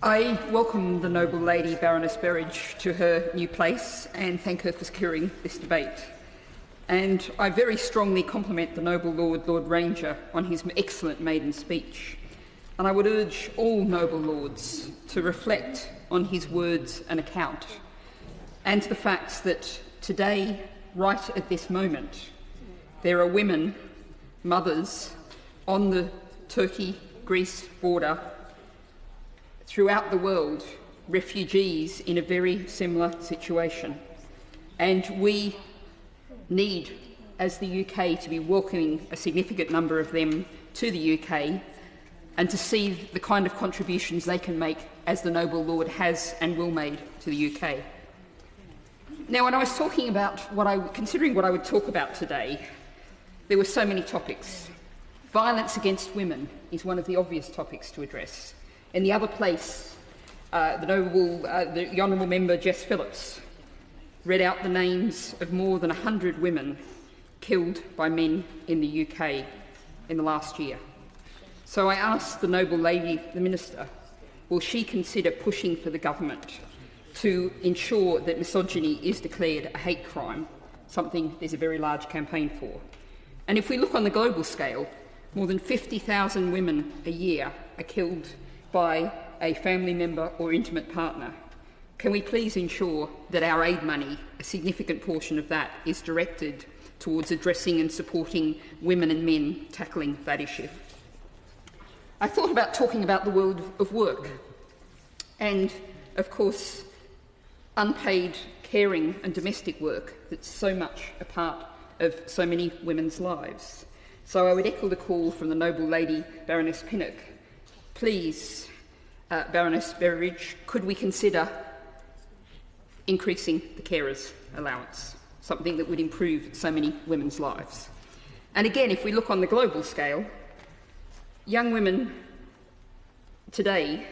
I welcome the noble lady Baroness Berridge to her new place and thank her for securing this debate. And I very strongly compliment the noble Lord Ranger on his excellent maiden speech. And I would urge all noble lords to reflect on his words and account and the fact that today, right at this moment, there are women, mothers, on the Turkey-Greece border throughout the world, refugees in a very similar situation. And we need, as the UK, to be welcoming a significant number of them to the UK and to see the kind of contributions they can make as the noble Lord has and will make to the UK. Now, when I was talking about considering what I would talk about today, there were so many topics. Violence against women is one of the obvious topics to address. In the other place, the Honourable Member Jess Phillips read out the names of more than 100 women killed by men in the UK in the last year. So I asked the noble lady, the Minister, will she consider pushing for the government to ensure that misogyny is declared a hate crime, something there's a very large campaign for. And if we look on the global scale, more than 50,000 women a year are killed by a family member or intimate partner. Can we please ensure that our aid money, a significant portion of that, is directed towards addressing and supporting women and men tackling that issue? I thought about talking about the world of work and, of course, unpaid caring and domestic work that's so much a part of so many women's lives. So I would echo the call from the noble lady Baroness Pinnock. Please, Baroness Berridge, could we consider increasing the carers' allowance, something that would improve so many women's lives? And again, if we look on the global scale, young women today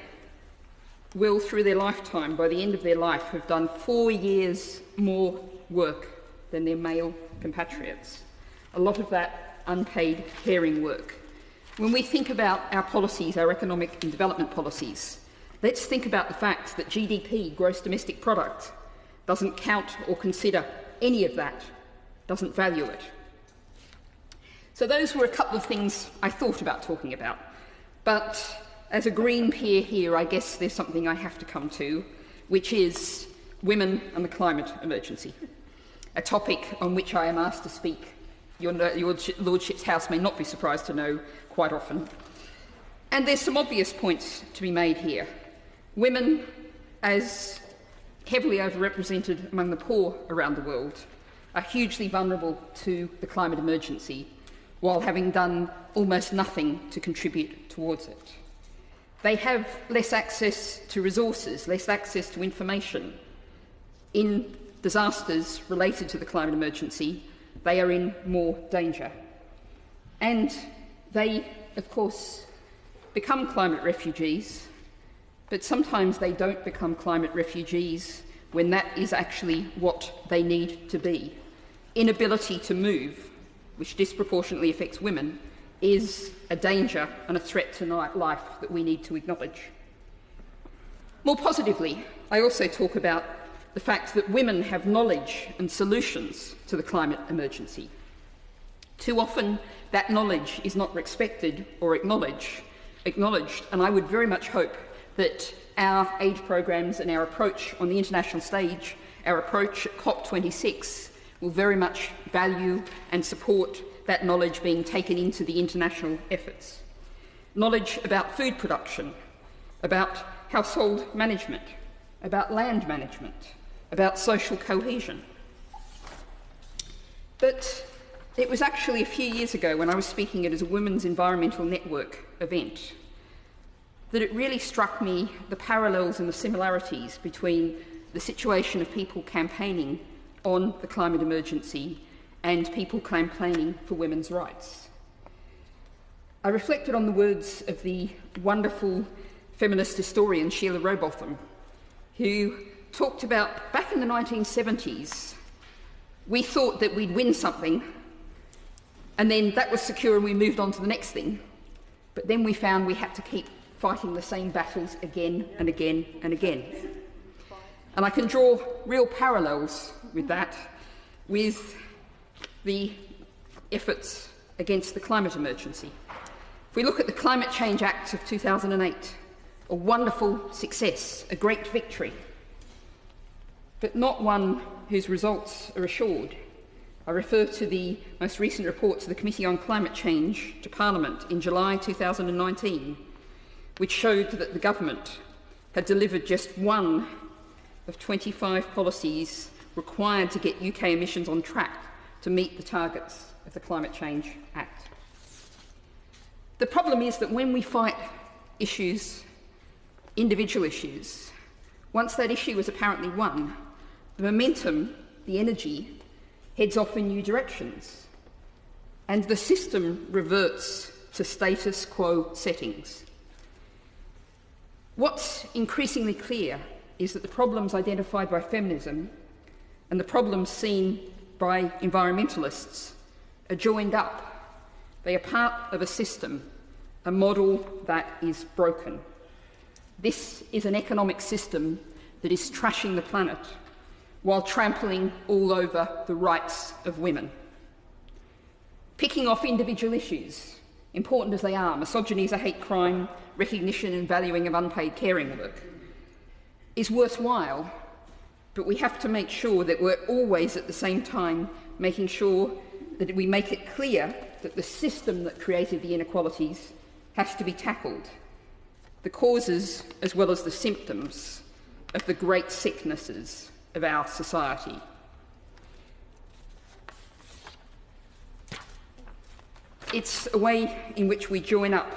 will, through their lifetime, by the end of their life, have done 4 years more work than their male compatriots. A lot of that unpaid caring work. When we think about our policies, our economic and development policies, let's think about the fact that GDP, gross domestic product, doesn't count or consider any of that, doesn't value it. So those were a couple of things I thought about talking about. But as a Green peer here, I guess there's something I have to come to, which is women and the climate emergency, a topic on which I am asked to speak. Your Lordship's House may not be surprised to know quite often. And there's some obvious points to be made here. Women, as heavily overrepresented among the poor around the world, are hugely vulnerable to the climate emergency, while having done almost nothing to contribute towards it. They have less access to resources, less access to information. In disasters related to the climate emergency, they are in more danger. And they, of course, become climate refugees, but sometimes they don't become climate refugees when that is actually what they need to be. Inability to move, which disproportionately affects women, is a danger and a threat to life that we need to acknowledge. More positively, I also talk about the fact that women have knowledge and solutions to the climate emergency. Too often, that knowledge is not respected or acknowledged, and I would very much hope that our aid programs and our approach on the international stage, our approach at COP26, will very much value and support that knowledge being taken into the international efforts. Knowledge about food production, about household management, about land management, about social cohesion. But it was actually a few years ago when I was speaking at a Women's Environmental Network event that it really struck me the parallels and the similarities between the situation of people campaigning on the climate emergency and people campaigning for women's rights. I reflected on the words of the wonderful feminist historian Sheila Rowbotham, who talked about, back in the 1970s, we thought that we'd win something, and then that was secure and we moved on to the next thing, but then we found we had to keep fighting the same battles again and again and again. And I can draw real parallels with that with the efforts against the climate emergency. If we look at the Climate Change Act of 2008, a wonderful success, a great victory, but not one whose results are assured. I refer to the most recent report to the Committee on Climate Change to Parliament in July 2019, which showed that the government had delivered just one of 25 policies required to get UK emissions on track to meet the targets of the Climate Change Act. The problem is that when we fight issues, individual issues, once that issue is apparently won, the momentum, the energy, heads off in new directions, and the system reverts to status quo settings. What's increasingly clear is that the problems identified by feminism and the problems seen by environmentalists are joined up. They are part of a system, a model that is broken. This is an economic system that is trashing the planet while trampling all over the rights of women. Picking off individual issues, important as they are, misogyny is a hate crime, recognition and valuing of unpaid caring work, is worthwhile, but we have to make sure that we're always at the same time making sure that we make it clear that the system that created the inequalities has to be tackled, the causes as well as the symptoms of the great sicknesses of our society. It's a way in which we join up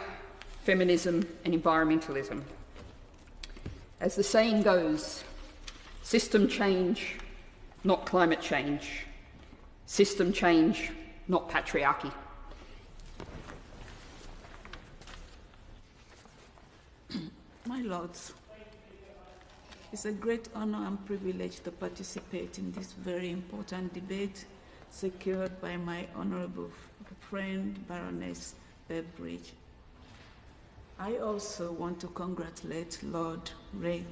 feminism and environmentalism. As the saying goes, system change, not climate change. System change, not patriarchy. My Lords, it's a great honour and privilege to participate in this very important debate secured by my honourable friend, Baroness Beveridge. I also want to congratulate Lord Ray